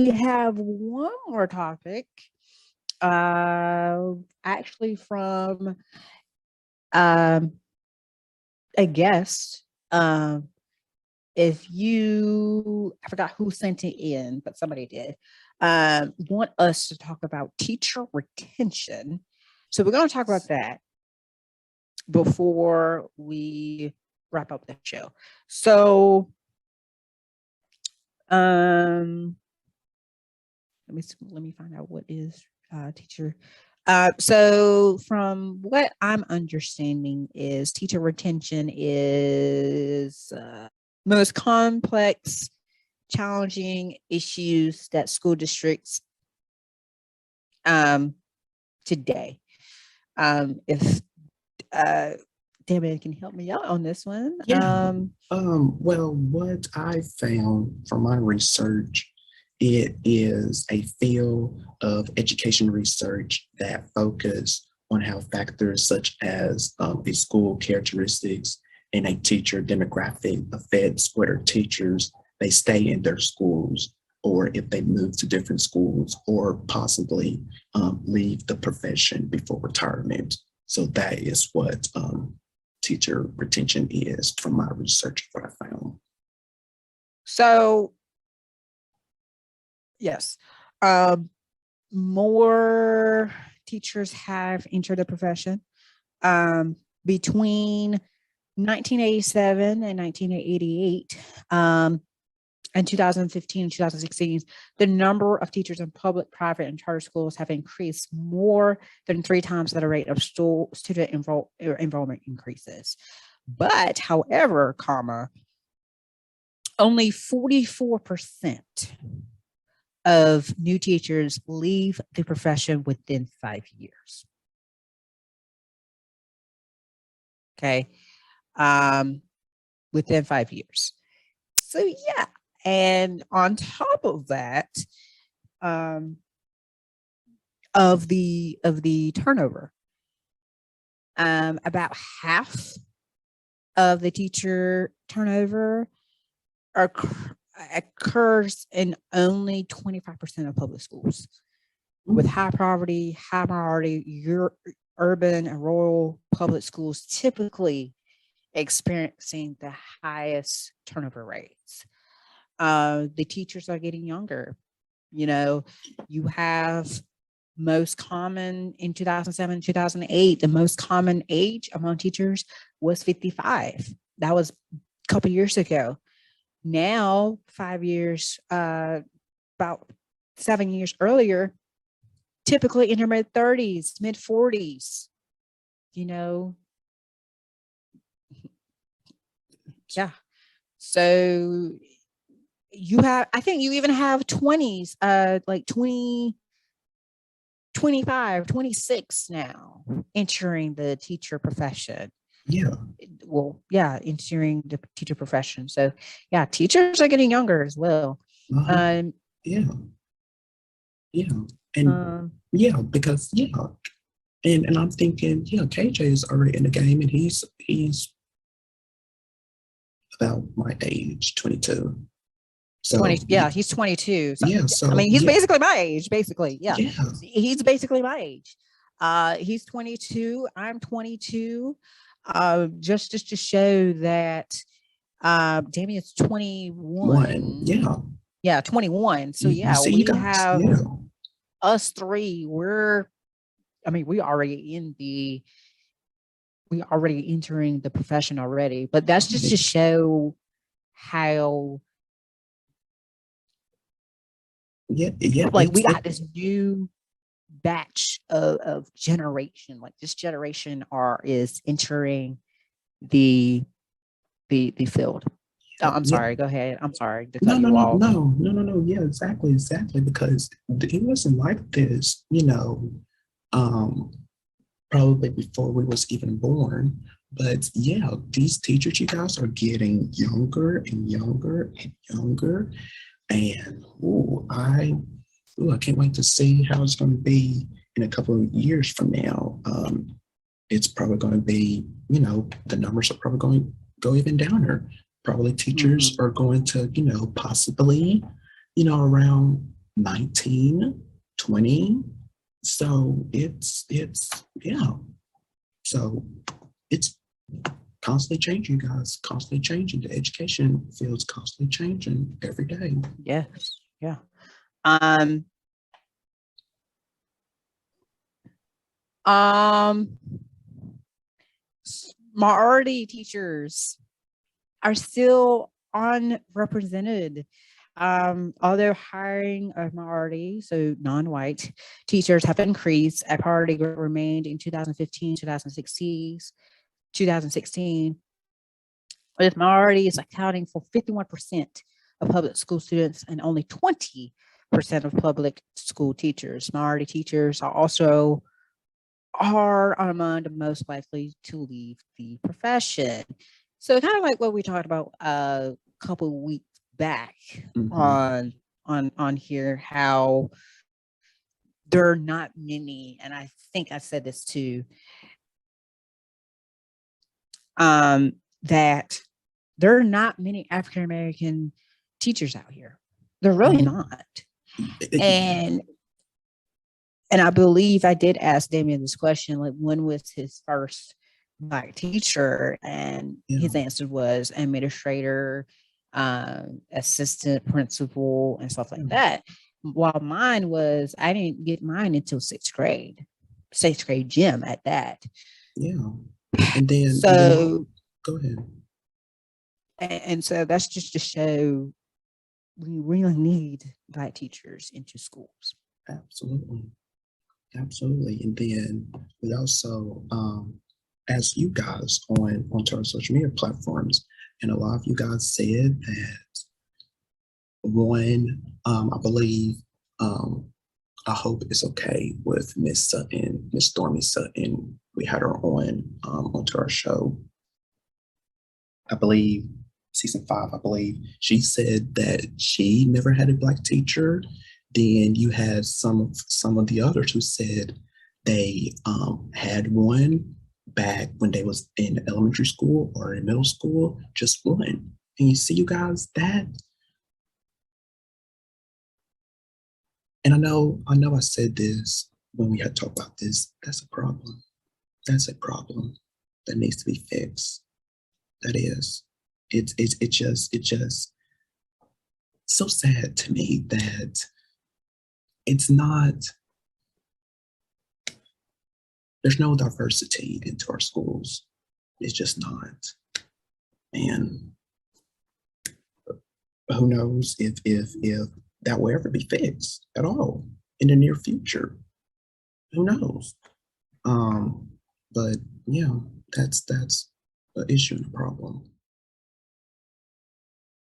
We have one more topic, actually from um, a guest. If you, I forgot who sent it in, but somebody did, want us to talk about teacher retention. So we're going to talk about that before we wrap up the show. So, let me find out what is teacher. So from what I'm understanding is teacher retention is most complex, challenging issues that school districts today. If Damien can help me out on this one. Yeah. Well, what I found from my research, it is a field of education research that focus on how factors such as the school characteristics and a teacher demographic affects whether teachers they stay in their schools or if they move to different schools or possibly leave the profession before retirement. So that is what teacher retention is from my research, what I found. So, yes, more teachers have entered the profession. Between 1987 and 1988, and 2015 and 2016, the number of teachers in public, private, and charter schools have increased more than 3 times the rate of student enrollment increases. But, however, only 44% of new teachers leave the profession within 5 years. Okay. Within 5 years. So, yeah. And on top of that, of the turnover, about half of the teacher turnover occurs in only 25% of public schools, with high poverty, high minority, urban and rural public schools typically experiencing the highest turnover rates. The teachers are getting younger. You know, you have most common in 2007, 2008, the most common age among teachers was 55. That was a couple years ago. Now, 5 years, about 7 years earlier, typically in their mid 30s, mid 40s, you know. Yeah. So you have, I think you even have 20s, like 20, 25, 26 now entering the teacher profession. Yeah. Well, yeah, entering the teacher profession. So, yeah, teachers are getting younger as well. Yeah. Yeah. And yeah, because and I'm thinking, KJ is already in the game, and he's about my age, 22. So 20, yeah, he's 22. So, yeah, so I mean, he's basically my age, basically. Yeah. He's basically my age. He's 22. I'm 22. Just to show that Damien's 21. Yeah, 21. So yeah, see, we have us three. We already entering the profession already, but that's just to show how like we got this new batch of generation. Like this generation is entering the field. I'm sorry. Go ahead. I'm sorry to cut you off. No. Yeah, exactly. Because it wasn't like this, probably before we was even born. But yeah, these teachers, you guys, are getting younger and younger and younger. And I can't wait to see how it's going to be in a couple of years from now. It's probably going to be, the numbers are probably going to go even downer. Probably teachers are going to, possibly, around 19, 20. So it's yeah. So it's constantly changing, guys, constantly changing. The education field's constantly changing every day. Yes. Yeah. Um, um, Minority teachers are still unrepresented. Although hiring of minority, so non-white teachers have increased, a priority group remained in 2015, 2016, with minorities accounting for 51% of public school students and only 20% of public school teachers. Minority teachers are among the most likely to leave the profession. So kind of like what we talked about a couple weeks back Mhm. on here, how there are not many, and I think I said this too, that there are not many African American teachers out here. They're really Oh, not. yeah, And and I believe I did ask Damien this question, like when was his first black teacher? And yeah, his answer was administrator, assistant principal, and stuff like yeah, that. While mine was, I didn't get mine until sixth grade gym at that. yeah. And then So, go ahead. and so that's just to show we really need black teachers into schools. Absolutely. Absolutely. And then we also asked you guys onto our social media platforms, and a lot of you guys said that one, I believe, um, I hope it's okay with Miss Sutton, Miss Stormy Sutton. We had her on onto our show. I believe season 5. I believe she said that she never had a black teacher. Then you had some of the others who said they had one back when they was in elementary school or in middle school, just one. And you see, you guys, that, and I know I said this when we had talked about this. That's a problem. That's a problem that needs to be fixed. That is. It just so sad to me that it's not, there's no diversity into our schools. It's just not. And who knows if that will ever be fixed at all in the near future. Who knows? Um, but yeah, that's the issue and the problem.